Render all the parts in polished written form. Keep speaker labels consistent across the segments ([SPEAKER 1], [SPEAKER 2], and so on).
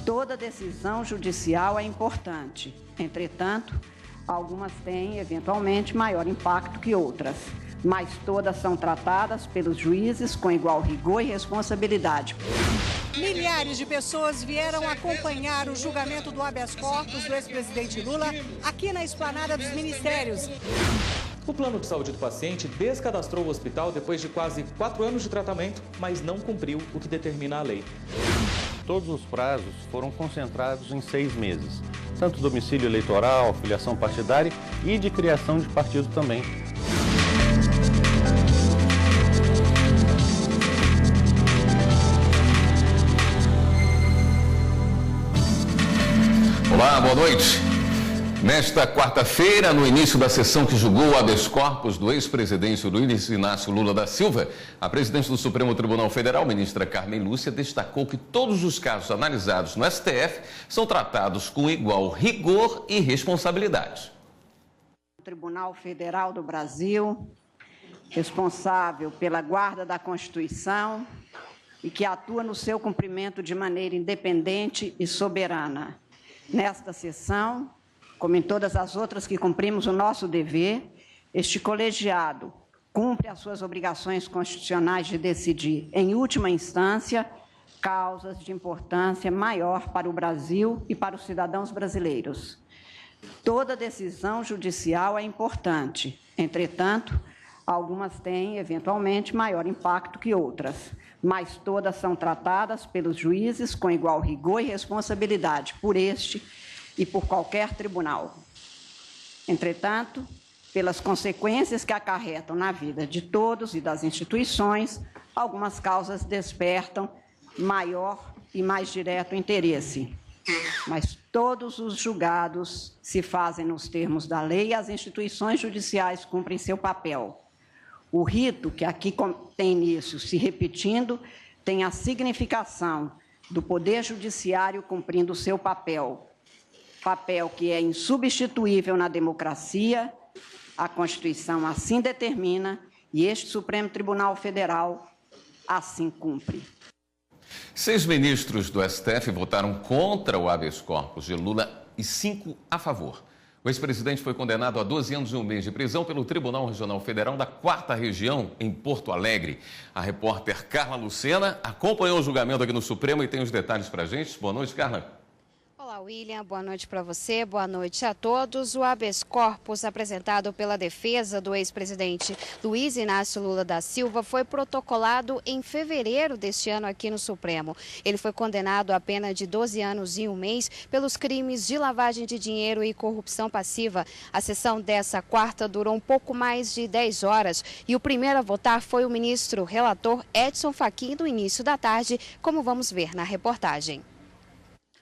[SPEAKER 1] Toda decisão judicial é importante. Entretanto, algumas têm, eventualmente, maior impacto que outras, mas todas são tratadas pelos juízes com igual rigor e responsabilidade.
[SPEAKER 2] Milhares de pessoas vieram acompanhar o julgamento do habeas corpus do ex-presidente Lula aqui na esplanada dos ministérios.
[SPEAKER 3] O plano de saúde do paciente descadastrou o hospital depois de quase 4 anos de tratamento, mas não cumpriu o que determina a lei.
[SPEAKER 4] Todos os prazos foram concentrados em 6 meses, tanto domicílio eleitoral, filiação partidária e de criação de partido também.
[SPEAKER 5] Olá, boa noite. Nesta quarta-feira, no início da sessão que julgou o habeas corpus do ex-presidente Luiz Inácio Lula da Silva, a presidente do Supremo Tribunal Federal, ministra Carmen Lúcia, destacou que todos os casos analisados no STF são tratados com igual rigor e responsabilidade.
[SPEAKER 1] O Tribunal Federal do Brasil, responsável pela guarda da Constituição e que atua no seu cumprimento de maneira independente e soberana. Nesta sessão, como em todas as outras que cumprimos o nosso dever, este colegiado cumpre as suas obrigações constitucionais de decidir, em última instância, causas de importância maior para o Brasil e para os cidadãos brasileiros. Toda decisão judicial é importante, entretanto, algumas têm, eventualmente, maior impacto que outras, mas todas são tratadas pelos juízes com igual rigor e responsabilidade por este e por qualquer tribunal. Entretanto, pelas consequências que acarretam na vida de todos e das instituições, algumas causas despertam maior e mais direto interesse. Mas todos os julgados se fazem nos termos da lei e as instituições judiciais cumprem seu papel. O rito, que aqui tem início se repetindo, tem a significação do Poder Judiciário cumprindo o seu papel que é insubstituível na democracia, a Constituição assim determina e este Supremo Tribunal Federal assim cumpre.
[SPEAKER 5] 6 ministros do STF votaram contra o habeas corpus de Lula e 5 a favor. O ex-presidente foi condenado a 12 anos e 1 mês de prisão pelo Tribunal Regional Federal da 4ª Região, em Porto Alegre. A repórter Carla Lucena acompanhou o julgamento aqui no Supremo e tem os detalhes para a gente. Boa noite, Carla.
[SPEAKER 6] Olá, William. Boa noite para você, boa noite a todos. O habeas corpus apresentado pela defesa do ex-presidente Luiz Inácio Lula da Silva foi protocolado em fevereiro deste ano aqui no Supremo. Ele foi condenado a pena de 12 anos e 1 mês pelos crimes de lavagem de dinheiro e corrupção passiva. A sessão dessa quarta durou um pouco mais de 10 horas e o primeiro a votar foi o ministro relator Edson Fachin no início da tarde, como vamos ver na reportagem.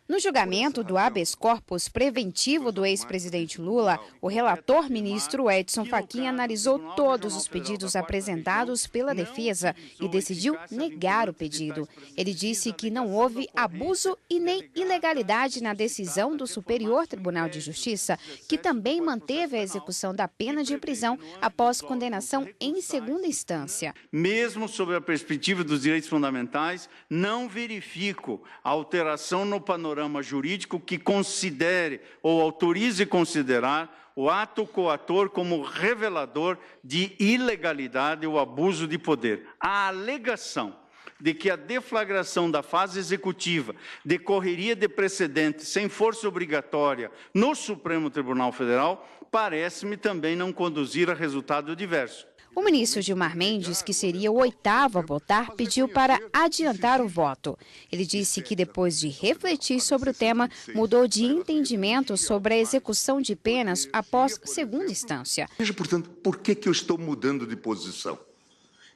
[SPEAKER 6] No julgamento do habeas corpus preventivo do ex-presidente Lula, o relator ministro Edson Fachin analisou todos os pedidos apresentados pela defesa e decidiu negar o pedido. Ele disse que não houve abuso e nem ilegalidade na decisão do Superior Tribunal de Justiça, que também manteve a execução da pena de prisão após condenação em segunda instância.
[SPEAKER 7] Mesmo sob a perspectiva dos direitos fundamentais, não verifico a alteração no panorama jurídico que considere ou autorize considerar o ato coator como revelador de ilegalidade ou abuso de poder. A alegação de que a deflagração da fase executiva decorreria de precedente sem força obrigatória no Supremo Tribunal Federal parece-me também não conduzir a resultado diverso.
[SPEAKER 6] O ministro Gilmar Mendes, que seria o 8º a votar, pediu para adiantar o voto. Ele disse que depois de refletir sobre o tema, mudou de entendimento sobre a execução de penas após segunda instância.
[SPEAKER 8] Veja, portanto, por que eu estou mudando de posição?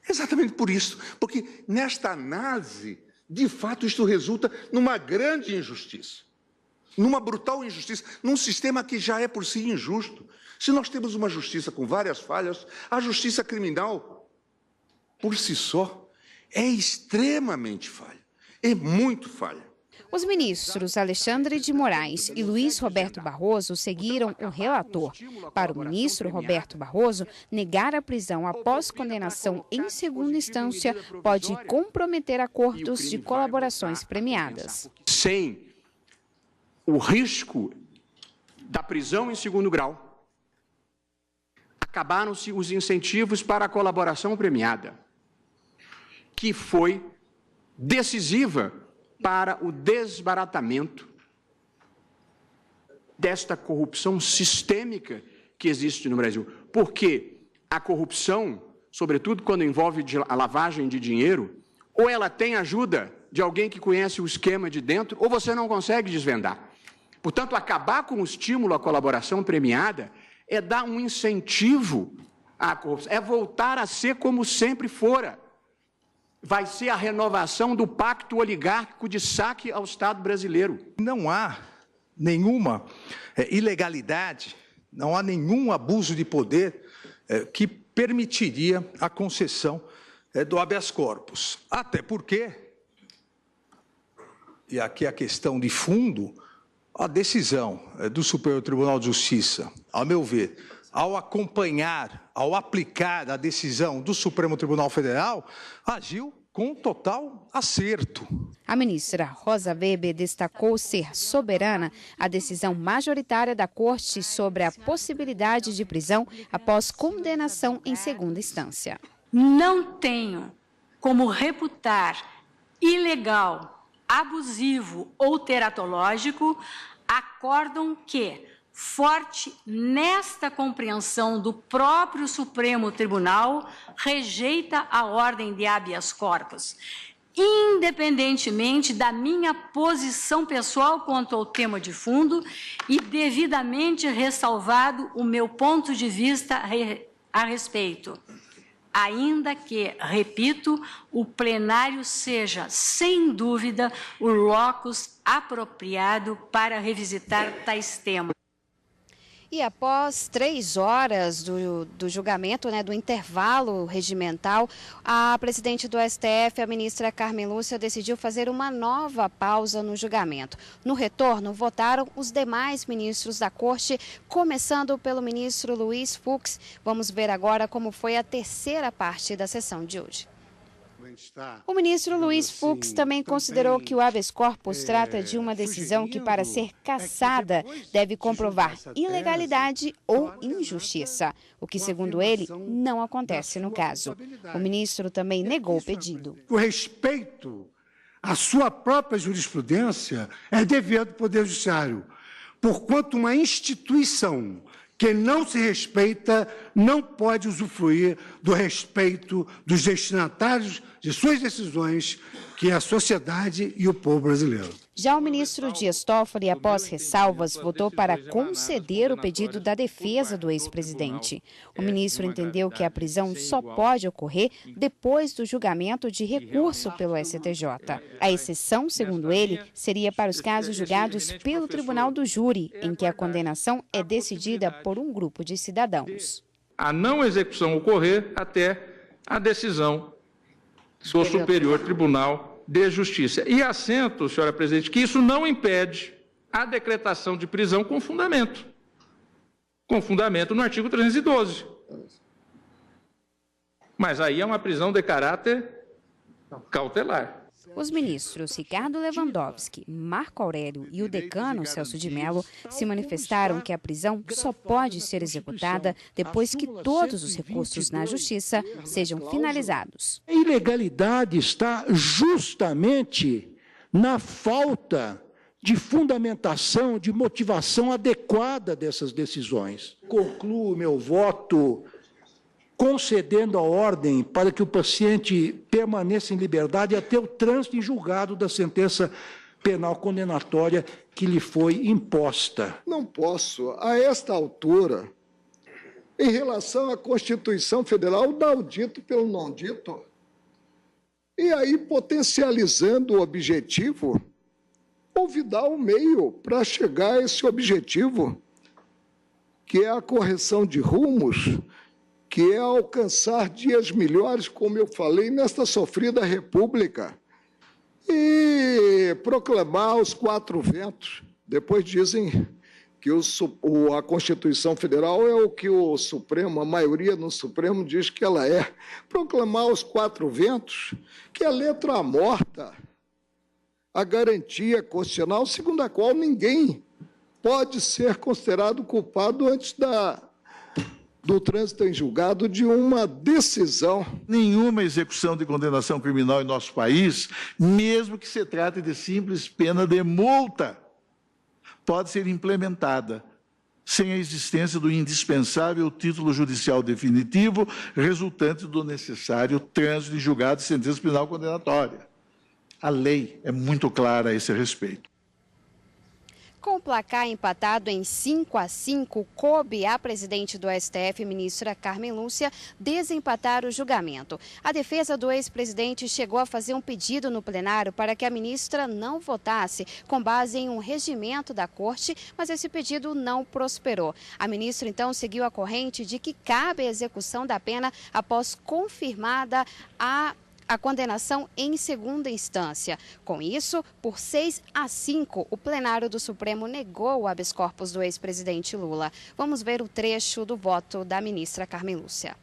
[SPEAKER 8] Exatamente por isso, porque nesta análise, de fato, isto resulta numa grande injustiça, numa brutal injustiça, num sistema que já é por si injusto. Se nós temos uma justiça com várias falhas, a justiça criminal, por si só, é extremamente falha, é muito falha.
[SPEAKER 6] Os ministros Alexandre de Moraes e Luiz Roberto Barroso seguiram o relator. Para o ministro Roberto Barroso, negar a prisão após condenação em segunda instância pode comprometer acordos de colaborações premiadas.
[SPEAKER 7] Sem
[SPEAKER 9] o risco da prisão em segundo grau. Acabaram-se os incentivos para a colaboração premiada, que foi decisiva para o desbaratamento desta corrupção sistêmica que existe no Brasil. Porque a corrupção, sobretudo quando envolve a lavagem de dinheiro, ou ela tem ajuda de alguém que conhece o esquema de dentro, ou você não consegue desvendar. Portanto, acabar com o estímulo à colaboração premiada é dar um incentivo à corrupção, é voltar a ser como sempre fora. Vai ser a renovação do pacto oligárquico de saque ao Estado brasileiro.
[SPEAKER 10] Não há nenhuma ilegalidade, não há nenhum abuso de poder que permitiria a concessão do habeas corpus. Até porque, e aqui a questão de fundo, a decisão do Superior Tribunal de Justiça, ao meu ver, ao acompanhar, ao aplicar a decisão do Supremo Tribunal Federal, agiu com total acerto.
[SPEAKER 6] A ministra Rosa Weber destacou ser soberana a decisão majoritária da Corte sobre a possibilidade de prisão após condenação em segunda instância.
[SPEAKER 11] Não tenho como reputar ilegal, abusivo ou teratológico acórdão que, forte nesta compreensão do próprio Supremo Tribunal, rejeita a ordem de habeas corpus, independentemente da minha posição pessoal quanto ao tema de fundo e devidamente ressalvado o meu ponto de vista a respeito. Ainda que, repito, o plenário seja, sem dúvida, o locus apropriado para revisitar tais temas.
[SPEAKER 6] E após 3 horas do julgamento, do intervalo regimental, a presidente do STF, a ministra Carmen Lúcia, decidiu fazer uma nova pausa no julgamento. No retorno, votaram os demais ministros da Corte, começando pelo ministro Luiz Fux. Vamos ver agora como foi a terceira parte da sessão de hoje. O ministro Luiz Fux também considerou que o habeas corpus trata de uma decisão que, para ser cassada, deve comprovar ilegalidade ou injustiça, o que, segundo ele, não acontece no caso. O ministro também negou o pedido.
[SPEAKER 12] O respeito à sua própria jurisprudência é dever do Poder Judiciário, porquanto uma instituição que não se respeita não pode usufruir do respeito dos destinatários de suas decisões, que é a sociedade e o povo brasileiro.
[SPEAKER 6] Já o ministro Dias Toffoli, após ressalvas, votou para conceder o pedido da defesa do ex-presidente. O ministro entendeu que a prisão só pode ocorrer depois do julgamento de recurso pelo STJ. A exceção, segundo ele, seria para os casos julgados pelo Tribunal do Júri, em que a condenação é decidida por um grupo de cidadãos.
[SPEAKER 13] A não execução ocorrer até a decisão do Superior Tribunal de Justiça. E assento, senhora presidente, que isso não impede a decretação de prisão com fundamento. Com fundamento no artigo 312. Mas aí é uma prisão de caráter cautelar.
[SPEAKER 6] Os ministros Ricardo Lewandowski, Marco Aurélio e o decano Celso de Mello se manifestaram que a prisão só pode ser executada depois que todos os recursos na Justiça sejam finalizados.
[SPEAKER 14] A ilegalidade está justamente na falta de fundamentação, de motivação adequada dessas decisões. Concluo meu voto concedendo a ordem para que o paciente permaneça em liberdade até o trânsito em julgado da sentença penal condenatória que lhe foi imposta.
[SPEAKER 15] Não posso, a esta altura, em relação à Constituição Federal, dar o dito pelo não dito. E aí, potencializando o objetivo, olvidar o meio para chegar a esse objetivo, que é a correção de rumos, que é alcançar dias melhores, como eu falei, nesta sofrida república, e proclamar os 4 ventos. Depois dizem que a Constituição Federal é o que o Supremo, a maioria no Supremo diz que ela é. Proclamar os 4 ventos, que é letra morta. a garantia constitucional segundo a qual ninguém pode ser considerado culpado antes do trânsito em julgado de uma decisão.
[SPEAKER 16] Nenhuma execução de condenação criminal em nosso país, mesmo que se trate de simples pena de multa, pode ser implementada sem a existência do indispensável título judicial definitivo resultante do necessário trânsito em julgado de sentença penal condenatória. A lei é muito clara a esse respeito.
[SPEAKER 6] Com o placar empatado em 5-5, coube à presidente do STF, ministra Carmen Lúcia, desempatar o julgamento. A defesa do ex-presidente chegou a fazer um pedido no plenário para que a ministra não votasse com base em um regimento da corte, mas esse pedido não prosperou. A ministra, então, seguiu a corrente de que cabe a execução da pena após confirmada a condenação em segunda instância. Com isso, por 6-5, o plenário do Supremo negou o habeas corpus do ex-presidente Lula. Vamos ver o trecho do voto da ministra Carmen Lúcia.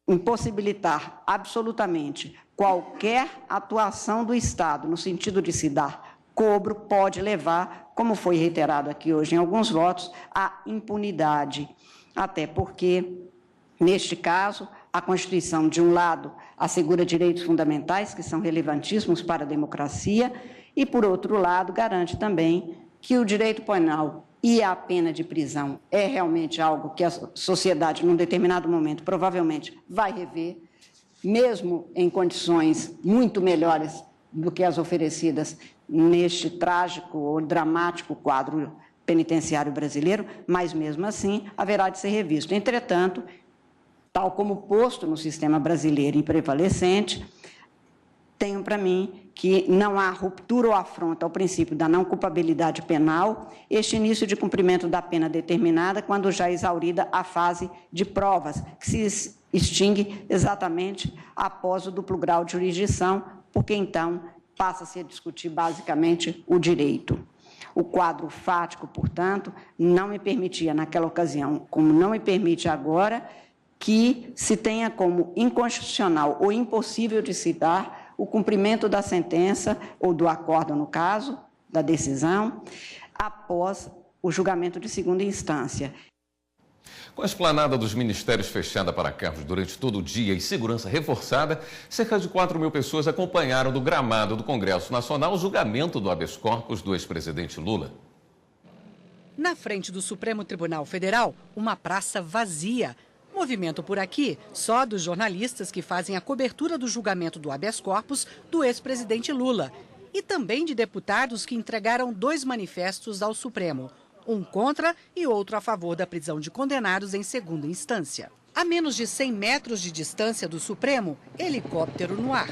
[SPEAKER 1] Impossibilitar absolutamente qualquer atuação do Estado no sentido de se dar cobro pode levar, como foi reiterado aqui hoje em alguns votos, à impunidade. Até porque, neste caso, a Constituição, de um lado, assegura direitos fundamentais, que são relevantíssimos para a democracia, e, por outro lado, garante também que o direito penal e a pena de prisão é realmente algo que a sociedade, num determinado momento, provavelmente vai rever, mesmo em condições muito melhores do que as oferecidas neste trágico ou dramático quadro penitenciário brasileiro, mas, mesmo assim, haverá de ser revisto. Entretanto, tal como posto no sistema brasileiro e prevalecente, tenho para mim que não há ruptura ou afronta ao princípio da não culpabilidade penal este início de cumprimento da pena determinada quando já exaurida a fase de provas, que se extingue exatamente após o duplo grau de jurisdição, porque então passa-se a discutir basicamente o direito. O quadro fático, portanto, não me permitia naquela ocasião, como não me permite agora, que se tenha como inconstitucional ou impossível de se dar o cumprimento da sentença, ou do acórdão, no caso, da decisão, após o julgamento de segunda instância.
[SPEAKER 5] Com a esplanada dos ministérios fechada para carros durante todo o dia e segurança reforçada, cerca de 4.000 pessoas acompanharam do gramado do Congresso Nacional o julgamento do habeas corpus do ex-presidente Lula.
[SPEAKER 2] Na frente do Supremo Tribunal Federal, uma praça vazia. Movimento por aqui só dos jornalistas que fazem a cobertura do julgamento do habeas corpus do ex-presidente Lula. E também de deputados que entregaram 2 manifestos ao Supremo. Um contra e outro a favor da prisão de condenados em segunda instância. A menos de 100 metros de distância do Supremo, helicóptero no ar.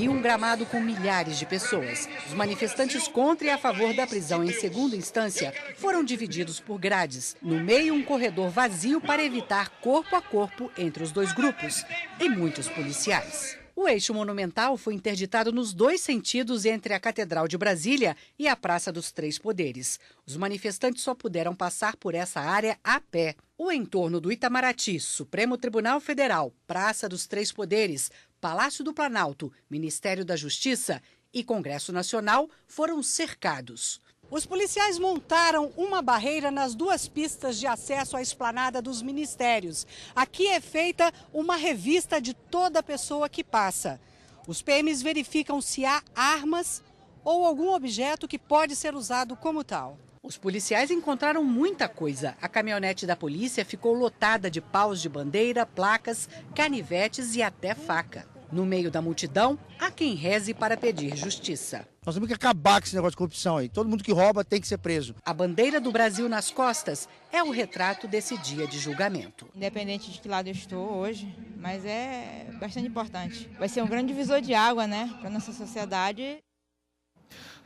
[SPEAKER 2] E um gramado com milhares de pessoas. Os manifestantes contra e a favor da prisão em segunda instância foram divididos por grades. No meio, um corredor vazio para evitar corpo a corpo entre os 2 grupos. E muitos policiais. O eixo monumental foi interditado nos 2 sentidos entre a Catedral de Brasília e a Praça dos Três Poderes. Os manifestantes só puderam passar por essa área a pé. O entorno do Itamaraty, Supremo Tribunal Federal, Praça dos Três Poderes, Palácio do Planalto, Ministério da Justiça e Congresso Nacional foram cercados. Os policiais montaram uma barreira nas 2 pistas de acesso à esplanada dos ministérios. Aqui é feita uma revista de toda pessoa que passa. Os PMs verificam se há armas ou algum objeto que pode ser usado como tal. Os policiais encontraram muita coisa. A caminhonete da polícia ficou lotada de paus de bandeira, placas, canivetes e até faca. No meio da multidão, há quem reze para pedir justiça.
[SPEAKER 17] Nós temos que acabar com esse negócio de corrupção aí. Todo mundo que rouba tem que ser preso.
[SPEAKER 2] A bandeira do Brasil nas costas é o retrato desse dia de julgamento.
[SPEAKER 18] Independente de que lado eu estou hoje, mas é bastante importante. Vai ser um grande divisor de água, né, para nossa sociedade.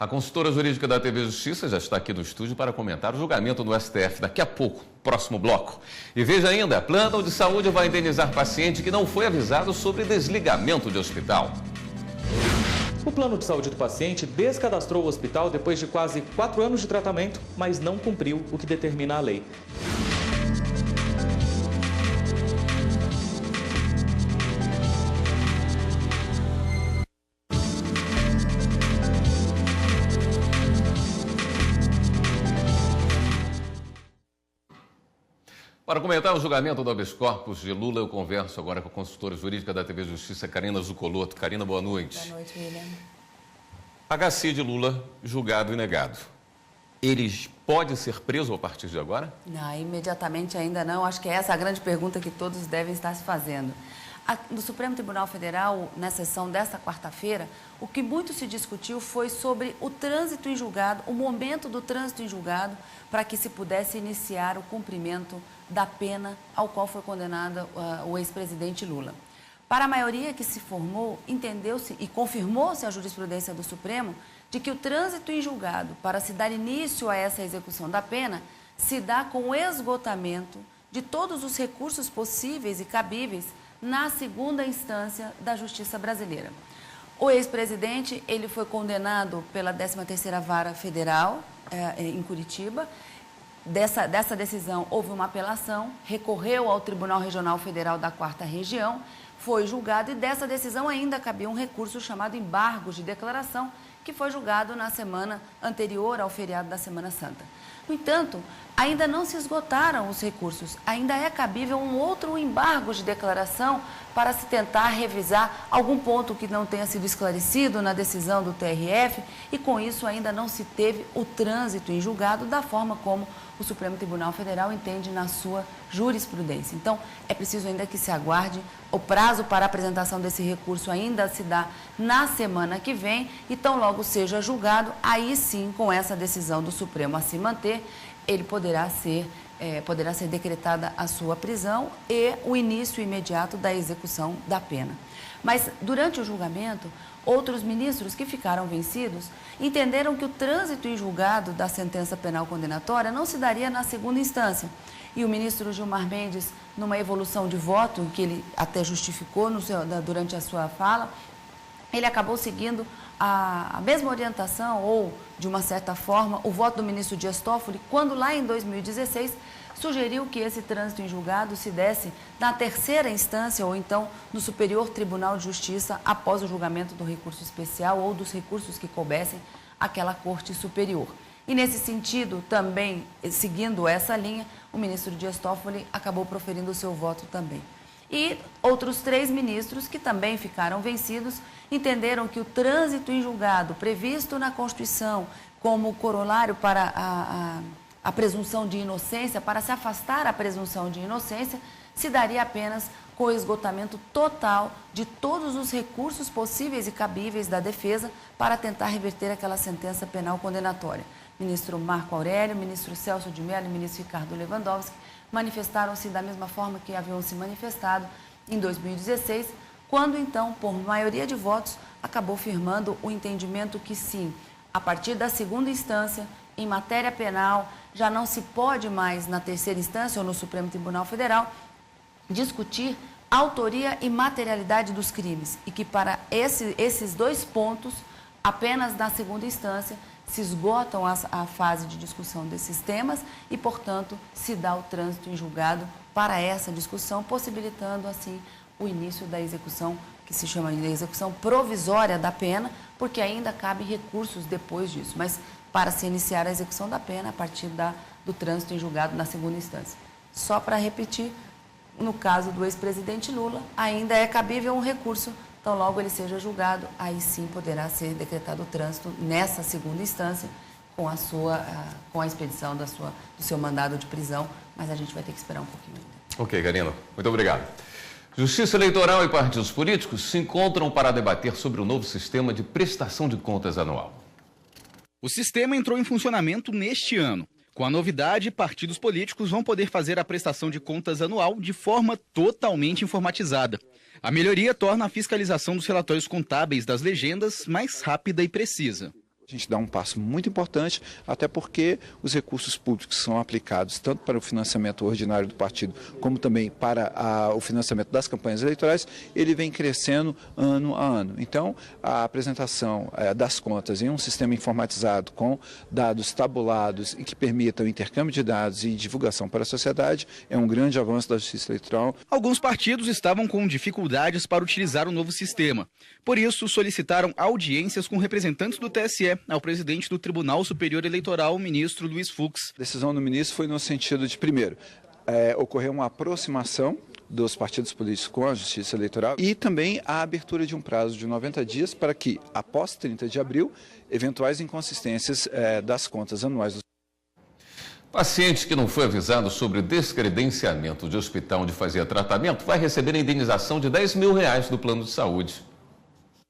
[SPEAKER 5] A consultora jurídica da TV Justiça já está aqui no estúdio para comentar o julgamento do STF daqui a pouco, próximo bloco. E veja ainda, plano de saúde vai indenizar paciente que não foi avisado sobre desligamento de hospital.
[SPEAKER 3] O plano de saúde do paciente descadastrou o hospital depois de quase 4 anos de tratamento, mas não cumpriu o que determina a lei.
[SPEAKER 5] Para comentar o julgamento do habeas corpus de Lula, eu converso agora com a consultora jurídica da TV Justiça, Karina Zucolotto. Karina, boa noite.
[SPEAKER 19] Boa noite, William.
[SPEAKER 5] HC de Lula, julgado e negado. Ele pode ser preso a partir de agora?
[SPEAKER 19] Não, imediatamente ainda não. Acho que essa é a grande pergunta que todos devem estar se fazendo. No Supremo Tribunal Federal, na sessão desta quarta-feira, o que muito se discutiu foi sobre o trânsito em julgado, o momento do trânsito em julgado, para que se pudesse iniciar o cumprimento da pena ao qual foi condenado o ex-presidente Lula. Para a maioria que se formou, entendeu-se e confirmou-se a jurisprudência do Supremo de que o trânsito em julgado para se dar início a essa execução da pena se dá com o esgotamento de todos os recursos possíveis e cabíveis na segunda instância da Justiça brasileira. O ex-presidente, ele foi condenado pela 13ª Vara Federal em Curitiba. Dessa decisão houve uma apelação, recorreu ao Tribunal Regional Federal da 4ª Região, foi julgado e dessa decisão ainda cabia um recurso chamado embargo de declaração, que foi julgado na semana anterior ao feriado da Semana Santa. No entanto, ainda não se esgotaram os recursos, ainda é cabível um outro embargo de declaração para se tentar revisar algum ponto que não tenha sido esclarecido na decisão do TRF e com isso ainda não se teve o trânsito em julgado da forma como o Supremo Tribunal Federal entende na sua jurisprudência. Então, é preciso ainda que se aguarde. O prazo para a apresentação desse recurso ainda se dá na semana que vem e tão logo seja julgado, aí sim, com essa decisão do Supremo a se manter, ele poderá ser decretada a sua prisão e o início imediato da execução da pena. Mas, durante o julgamento, outros ministros que ficaram vencidos entenderam que o trânsito em julgado da sentença penal condenatória não se daria na segunda instância. E o ministro Gilmar Mendes, numa evolução de voto, que ele até justificou durante a sua fala, ele acabou seguindo a mesma orientação ou, de uma certa forma, o voto do ministro Dias Toffoli, quando lá em 2016 sugeriu que esse trânsito em julgado se desse na terceira instância ou então no Superior Tribunal de Justiça após o julgamento do recurso especial ou dos recursos que coubessem àquela Corte Superior. E nesse sentido, também seguindo essa linha, o ministro Dias Toffoli acabou proferindo o seu voto também. E outros 3 ministros que também ficaram vencidos entenderam que o trânsito em julgado previsto na Constituição como corolário para a presunção de inocência, para se afastar a presunção de inocência, se daria apenas com o esgotamento total de todos os recursos possíveis e cabíveis da defesa para tentar reverter aquela sentença penal condenatória. Ministro Marco Aurélio, ministro Celso de Mello e ministro Ricardo Lewandowski manifestaram-se da mesma forma que haviam se manifestado em 2016, quando então, por maioria de votos, acabou firmando o entendimento que sim, a partir da segunda instância, em matéria penal, já não se pode mais, na terceira instância ou no Supremo Tribunal Federal, discutir autoria e materialidade dos crimes e que para esses 2 pontos, apenas na segunda instância, se esgotam a fase de discussão desses temas e, portanto, se dá o trânsito em julgado para essa discussão, possibilitando, assim, o início da execução, que se chama de execução provisória da pena, porque ainda cabem recursos depois disso, mas para se iniciar a execução da pena a partir do trânsito em julgado na segunda instância. Só para repetir, no caso do ex-presidente Lula, ainda é cabível um recurso. Então, logo ele seja julgado, aí sim poderá ser decretado o trânsito nessa segunda instância com a expedição do seu mandado de prisão, mas a gente vai ter que esperar um pouquinho ainda.
[SPEAKER 5] Ok, Karina. Muito obrigado. Justiça Eleitoral e partidos políticos se encontram para debater sobre o novo sistema de prestação de contas anual.
[SPEAKER 20] O sistema entrou em funcionamento neste ano. Com a novidade, partidos políticos vão poder fazer a prestação de contas anual de forma totalmente informatizada. A melhoria torna a fiscalização dos relatórios contábeis das legendas mais rápida e precisa.
[SPEAKER 21] A gente dá um passo muito importante, até porque os recursos públicos são aplicados tanto para o financiamento ordinário do partido, como também para o financiamento das campanhas eleitorais, ele vem crescendo ano a ano. Então, a apresentação das contas em um sistema informatizado com dados tabulados e que permitam o intercâmbio de dados e divulgação para a sociedade é um grande avanço da Justiça Eleitoral.
[SPEAKER 20] Alguns partidos estavam com dificuldades para utilizar o novo sistema. Por isso, solicitaram audiências com representantes do TSE ao presidente do Tribunal Superior Eleitoral, o ministro Luiz Fux.
[SPEAKER 21] A decisão do ministro foi no sentido de, primeiro, ocorrer uma aproximação dos partidos políticos com a Justiça Eleitoral e também a abertura de um prazo de 90 dias para que, após 30 de abril, eventuais inconsistências das contas anuais dos
[SPEAKER 5] Paciente que não foi avisado sobre o descredenciamento de hospital onde fazia tratamento vai receber a indenização de R$10 mil do plano de saúde.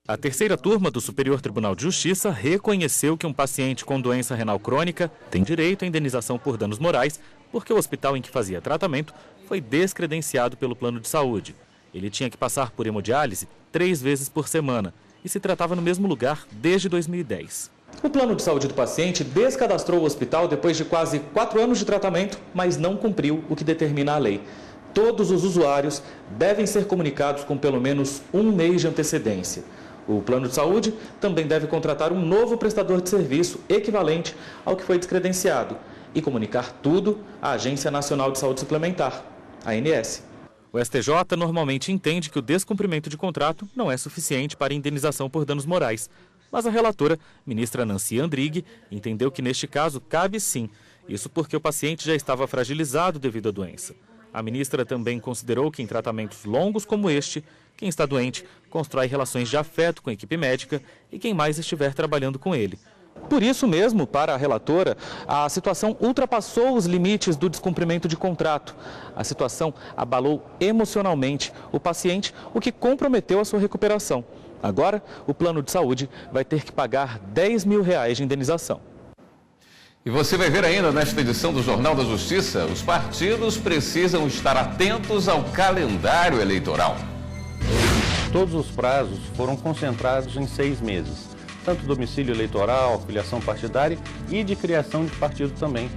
[SPEAKER 3] A terceira turma do Superior Tribunal de Justiça reconheceu que um paciente com doença renal crônica tem direito à indenização por danos morais porque o hospital em que fazia tratamento foi descredenciado pelo plano de saúde. Ele tinha que passar por hemodiálise 3 vezes por semana e se tratava no mesmo lugar desde 2010. O plano de saúde do paciente descadastrou o hospital depois de quase 4 anos de tratamento, mas não cumpriu o que determina a lei. Todos os usuários devem ser comunicados com pelo menos 1 mês de antecedência. O plano de saúde também deve contratar um novo prestador de serviço equivalente ao que foi descredenciado e comunicar tudo à Agência Nacional de Saúde Suplementar, a ANS. O STJ normalmente entende que o descumprimento de contrato não é suficiente para indenização por danos morais. Mas a relatora, ministra Nancy Andrighi, entendeu que neste caso cabe sim. Isso porque o paciente já estava fragilizado devido à doença. A ministra também considerou que em tratamentos longos como este, quem está doente constrói relações de afeto com a equipe médica e quem mais estiver trabalhando com ele. Por isso mesmo, para a relatora, a situação ultrapassou os limites do descumprimento de contrato. A situação abalou emocionalmente o paciente, o que comprometeu a sua recuperação. Agora, o plano de saúde vai ter que pagar R$10 mil de indenização.
[SPEAKER 5] E você vai ver ainda nesta edição do Jornal da Justiça, os partidos precisam estar atentos ao calendário eleitoral.
[SPEAKER 4] Todos os prazos foram concentrados em 6 meses, tanto domicílio eleitoral, filiação partidária e de criação de partido também.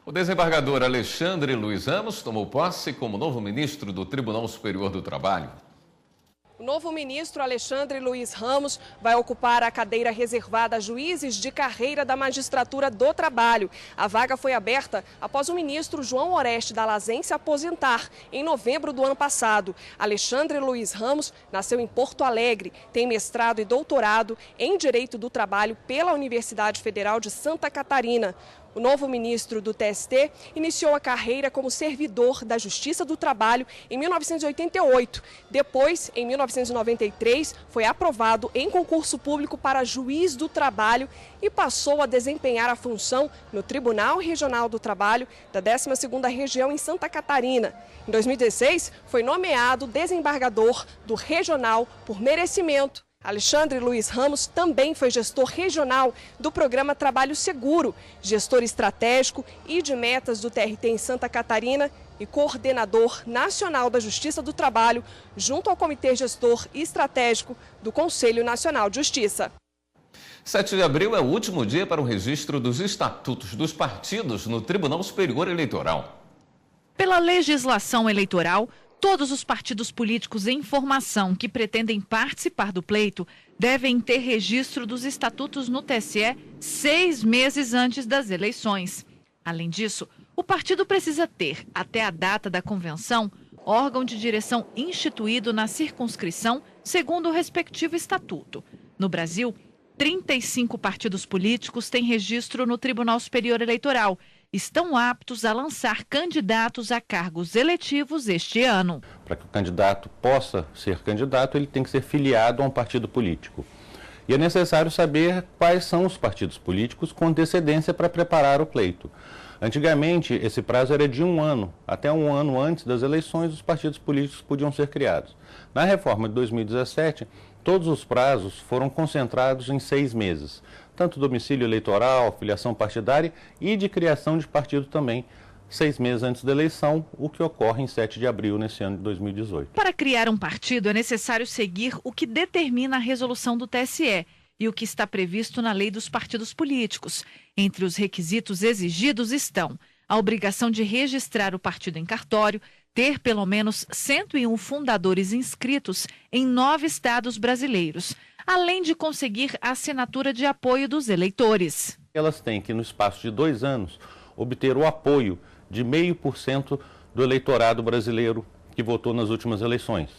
[SPEAKER 5] O desembargador Alexandre Luiz Ramos tomou posse como novo ministro do Tribunal Superior do Trabalho.
[SPEAKER 22] O novo ministro Alexandre Luiz Ramos vai ocupar a cadeira reservada a juízes de carreira da Magistratura do Trabalho. A vaga foi aberta após o ministro João Oreste Dall'Asen se aposentar em novembro do ano passado. Alexandre Luiz Ramos nasceu em Porto Alegre, tem mestrado e doutorado em Direito do Trabalho pela Universidade Federal de Santa Catarina. O novo ministro do TST iniciou a carreira como servidor da Justiça do Trabalho em 1988. Depois, em 1993, foi aprovado em concurso público para juiz do trabalho e passou a desempenhar a função no Tribunal Regional do Trabalho da 12ª Região em Santa Catarina. Em 2016, foi nomeado desembargador do Regional por merecimento. Alexandre Luiz Ramos também foi gestor regional do programa Trabalho Seguro, gestor estratégico e de metas do TRT em Santa Catarina e coordenador nacional da Justiça do Trabalho, junto ao Comitê Gestor e Estratégico do Conselho Nacional de Justiça.
[SPEAKER 5] 7 de abril é o último dia para o registro dos estatutos dos partidos no Tribunal Superior Eleitoral.
[SPEAKER 23] Pela legislação eleitoral, todos os partidos políticos em formação que pretendem participar do pleito devem ter registro dos estatutos no TSE 6 meses antes das eleições. Além disso, o partido precisa ter, até a data da convenção, órgão de direção instituído na circunscrição segundo o respectivo estatuto. No Brasil, 35 partidos políticos têm registro no Tribunal Superior Eleitoral. Estão aptos a lançar candidatos a cargos eletivos este ano.
[SPEAKER 4] Para que o candidato possa ser candidato, ele tem que ser filiado a um partido político. E é necessário saber quais são os partidos políticos com antecedência para preparar o pleito. Antigamente, esse prazo era de 1 ano. Até 1 ano antes das eleições, os partidos políticos podiam ser criados. Na reforma de 2017, todos os prazos foram concentrados em 6 meses. Tanto domicílio eleitoral, filiação partidária e de criação de partido também, 6 meses antes da eleição, o que ocorre em 7 de abril nesse ano de 2018.
[SPEAKER 23] Para criar um partido é necessário seguir o que determina a resolução do TSE e o que está previsto na lei dos partidos políticos. Entre os requisitos exigidos estão a obrigação de registrar o partido em cartório, ter pelo menos 101 fundadores inscritos em 9 estados brasileiros, além de conseguir a assinatura de apoio dos eleitores.
[SPEAKER 4] Elas têm que, no espaço de 2 anos, obter o apoio de 0,5% do eleitorado brasileiro que votou nas últimas eleições.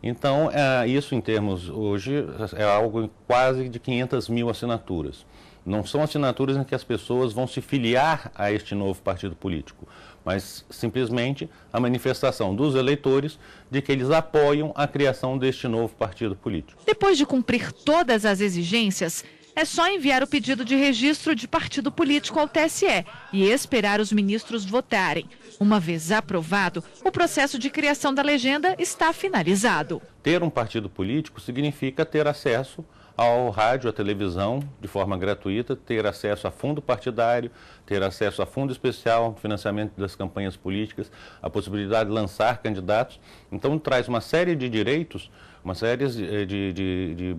[SPEAKER 4] Então, isso em termos hoje é algo quase de 500 mil assinaturas. Não são assinaturas em que as pessoas vão se filiar a este novo partido político, mas simplesmente a manifestação dos eleitores de que eles apoiam a criação deste novo partido político.
[SPEAKER 23] Depois de cumprir todas as exigências, é só enviar o pedido de registro de partido político ao TSE e esperar os ministros votarem. Uma vez aprovado, o processo de criação da legenda está finalizado.
[SPEAKER 4] Ter um partido político significa ter acesso ao rádio, à televisão, de forma gratuita, ter acesso a fundo partidário, ter acesso a fundo especial, financiamento das campanhas políticas, a possibilidade de lançar candidatos. Então, traz uma série de direitos, uma série de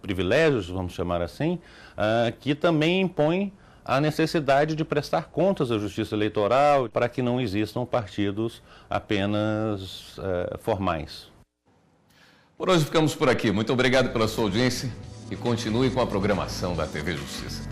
[SPEAKER 4] privilégios, vamos chamar assim, que também impõem a necessidade de prestar contas à Justiça Eleitoral para que não existam partidos apenas formais.
[SPEAKER 5] Por hoje ficamos por aqui. Muito obrigado pela sua audiência e continue com a programação da TV Justiça.